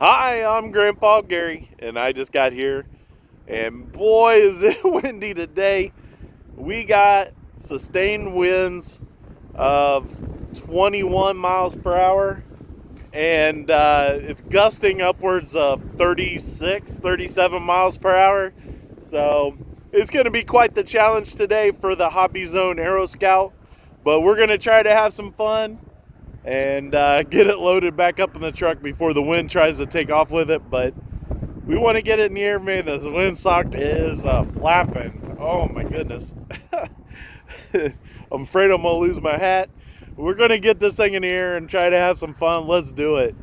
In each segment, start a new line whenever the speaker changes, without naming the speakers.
Hi, I'm Grandpa Gary, and I just got here, and boy is it windy today. We got sustained winds of 21 miles per hour, and it's gusting upwards of 36, 37 miles per hour. So it's going to be quite the challenge today for the Hobbyzone Aeroscout, but we're going to try to have some fun and get it loaded back up in the truck before the wind tries to take off with it. But we want to get it in the air, man. The windsock is flapping. Oh my goodness. I'm afraid I'm gonna lose my hat. We're gonna get this thing in the air and try to have some fun. Let's do it.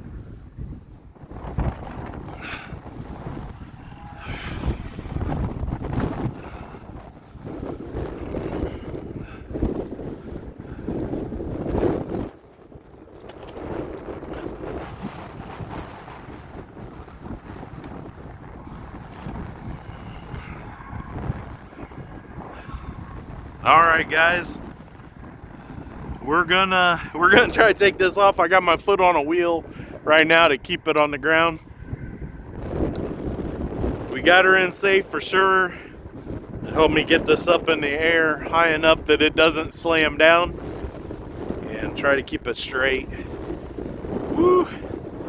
All right, guys, we're gonna try to take this off. I got my foot on a wheel right now to keep it on the ground. We got her in safe for sure. Help me get this up in the air high enough that it doesn't slam down, and try to keep it straight. Woo!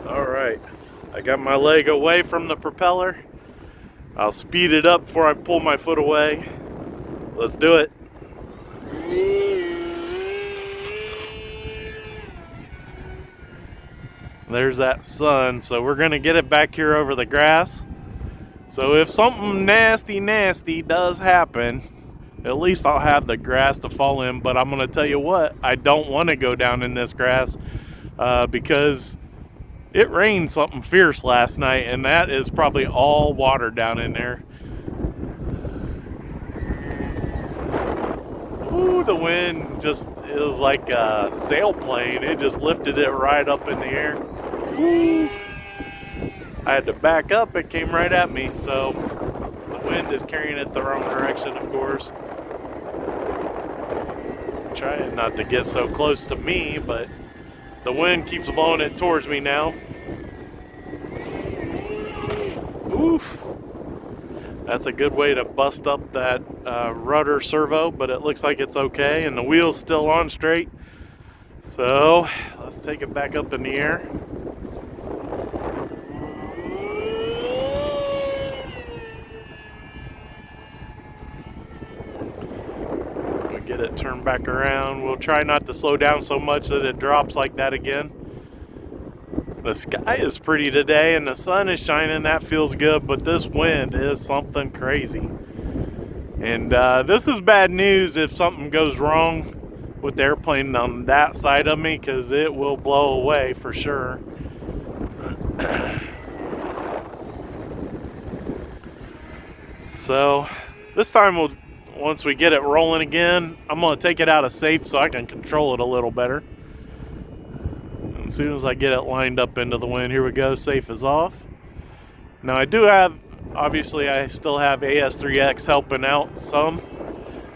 All right, I got my leg away from the propeller. I'll speed it up before I pull my foot away. Let's do it. There's that sun, so we're gonna get it back here over the grass. So if something nasty does happen, at least I'll have the grass to fall in. But I'm gonna tell you what, I don't want to go down in this grass because it rained something fierce last night, and that is probably all water down in there. Ooh, the wind just is like a sailplane. It just lifted it right up in the air. Ooh. I had to back up. It came right at me. So the wind is carrying it the wrong direction, of course. I'm trying not to get so close to me, but the wind keeps blowing it towards me now. Oof. That's a good way to bust up that rudder servo, but it looks like it's okay, and the wheel's still on straight. So let's take it back up in the air. We'll get it turned back around. We'll try not to slow down so much that it drops like that again. The sky is pretty today and the sun is shining. That feels good, but this wind is something crazy. And this is bad news if something goes wrong with the airplane on that side of me, because it will blow away for sure. So this time, once we get it rolling again, I'm going to take it out of safe so I can control it a little better. As soon as I get it lined up into the wind, here we go, safe is off. Now I do have, obviously I still have AS3X helping out some,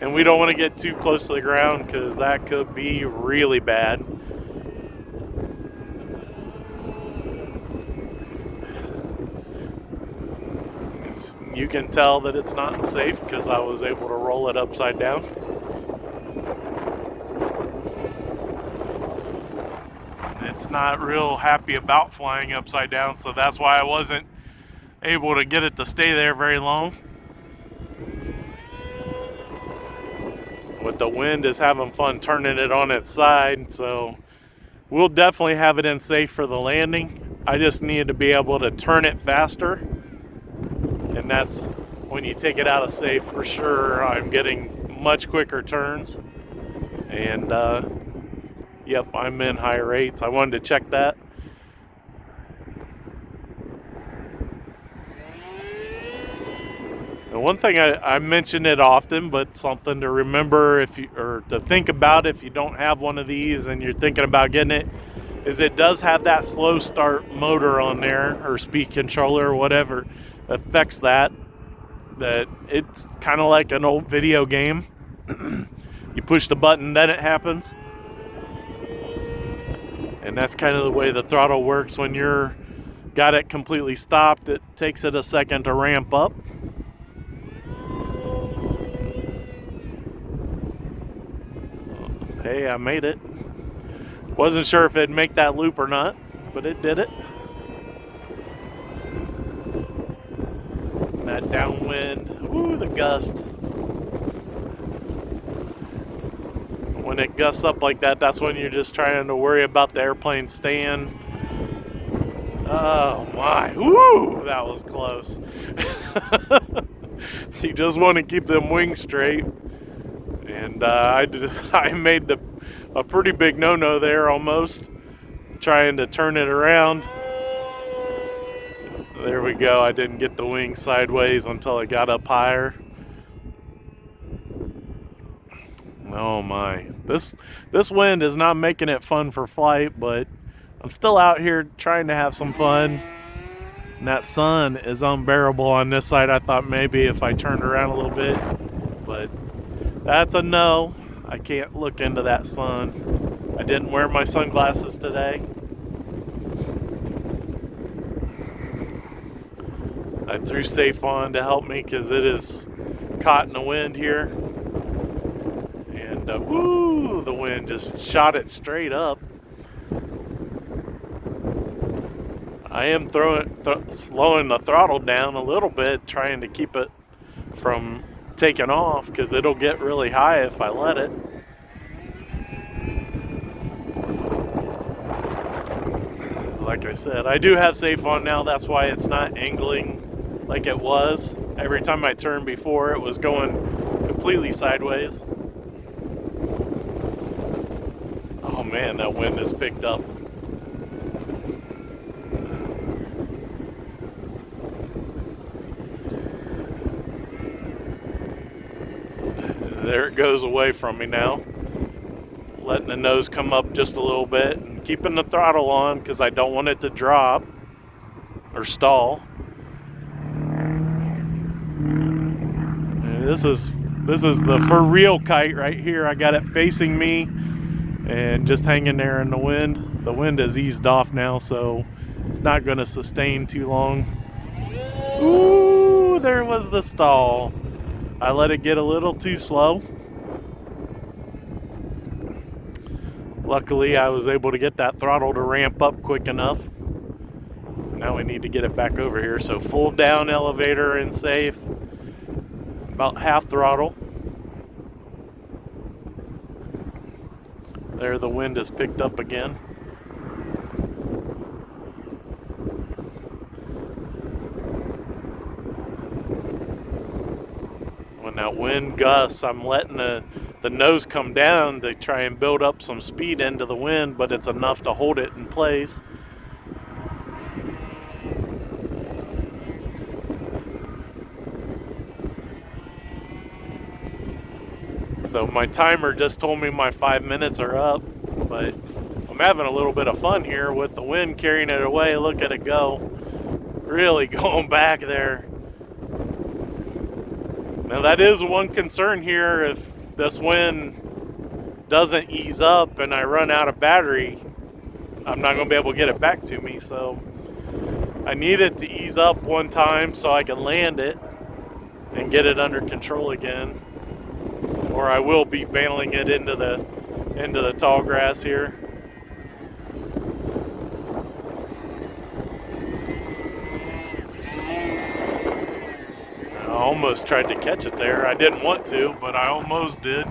and we don't want to get too close to the ground because that could be really bad. You can tell that it's not safe because I was able to roll it upside down. It's not real happy about flying upside down, so that's why I wasn't able to get it to stay there very long. But the wind is having fun turning it on its side, so we'll definitely have it in safe for the landing. I just needed to be able to turn it faster, and that's when you take it out of safe for sure. I'm getting much quicker turns, and yep, I'm in high rates. I wanted to check that. And one thing I mention it often, but something to remember or to think about if you don't have one of these and you're thinking about getting it, is it does have that slow start motor on there, or speed controller, or whatever affects that. That it's kind of like an old video game. You push the button, then it happens. And that's kind of the way the throttle works when you're got it completely stopped. It takes it a second to ramp up. Hey, I made it. Wasn't sure if it'd make that loop or not, but it did it. And that downwind, ooh, the gust. When it gusts up like that, that's when you're just trying to worry about the airplane staying. Oh my, woo, that was close. You just want to keep them wings straight. And I made a pretty big no-no there almost, trying to turn it around. There we go, I didn't get the wing sideways until I got up higher. Oh my, this wind is not making it fun for flight, but I'm still out here trying to have some fun. And that sun is unbearable on this side. I thought maybe if I turned around a little bit, but that's a no. I can't look into that sun. I didn't wear my sunglasses today. I threw Safe on to help me because it is caught in the wind here. And woo, the wind just shot it straight up. I am slowing the throttle down a little bit, trying to keep it from taking off because it'll get really high if I let it. Like I said, I do have Safe on now. That's why it's not angling like it was. Every time I turned before, it was going completely sideways. Oh man, that wind has picked up. There it goes away from me now. Letting the nose come up just a little bit and keeping the throttle on because I don't want it to drop or stall. And this is the for real kite right here. I got it facing me and just hanging there in the wind. The wind has eased off now, so it's not going to sustain too long. Ooh, there was the stall. I let it get a little too slow. Luckily, I was able to get that throttle to ramp up quick enough. Now we need to get it back over here. So full down elevator and Safe. About half throttle. There, the wind has picked up again. When that wind gusts, I'm letting the nose come down to try and build up some speed into the wind, but it's enough to hold it in place. So my timer just told me my 5 minutes are up, but I'm having a little bit of fun here with the wind carrying it away. Look at it go. Really going back there. Now that is one concern here. If this wind doesn't ease up and I run out of battery, I'm not going to be able to get it back to me. So I need it to ease up one time so I can land it and get it under control again, or I will be bailing it into the tall grass here. I almost tried to catch it there. I didn't want to, but I almost did.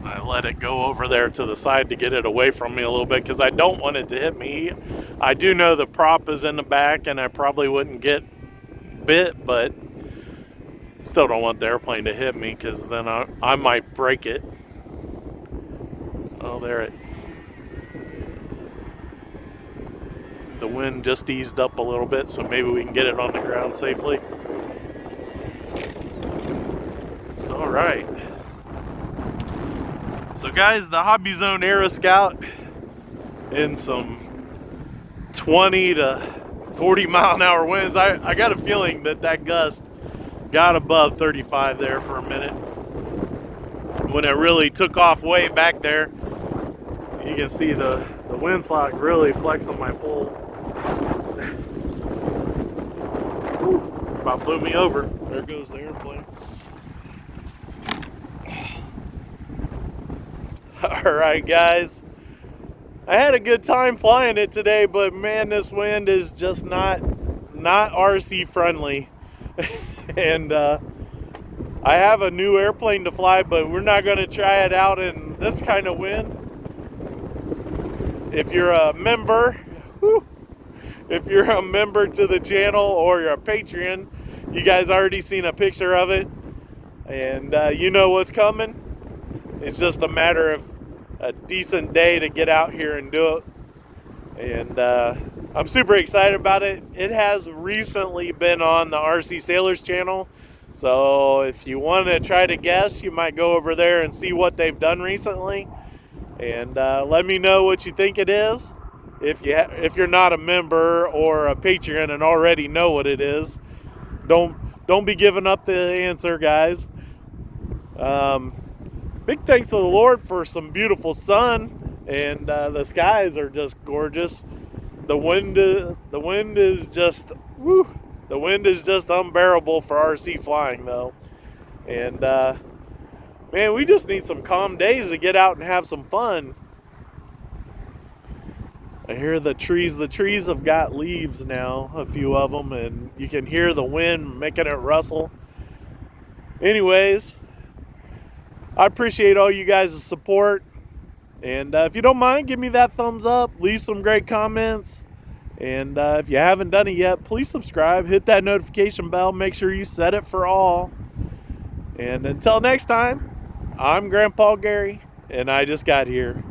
I let it go over there to the side to get it away from me a little bit because I don't want it to hit me. I do know the prop is in the back and I probably wouldn't get bit, but still don't want the airplane to hit me because then I might break it. Oh, there it. The wind just eased up a little bit, so maybe we can get it on the ground safely. All right. So guys, the Hobbyzone Aeroscout in some 20 to 40 mile an hour winds. I got a feeling that gust got above 35 there for a minute. When it really took off way back there, You can see the windsock really flex on my pole. About blew me over. There goes the airplane. Alright guys, I had a good time flying it today, but man, this wind is just not RC friendly. And I have a new airplane to fly, but we're not going to try it out in this kind of wind. If you're a member, if you're a member to the channel or you're a Patreon, you guys already seen a picture of it, and you know what's coming. It's just a matter of a decent day to get out here and do it. And I'm super excited about it. It has recently been on the RC Sailors channel. So if you want to try to guess, you might go over there and see what they've done recently. And let me know what you think it is. If you're not a member or a Patreon and already know what it is, don't be giving up the answer, guys. Big thanks to the Lord for some beautiful sun, and the skies are just gorgeous. The wind is just the wind is just unbearable for RC flying though. And man, we just need some calm days to get out and have some fun. I hear the trees have got leaves now, a few of them, and you can hear the wind making it rustle. Anyways, I appreciate all you guys' support, and if you don't mind, give me that thumbs up, leave some great comments, and if you haven't done it yet, please subscribe, hit that notification bell, make sure you set it for all. And until next time, I'm Grandpa Gary, and I just got here.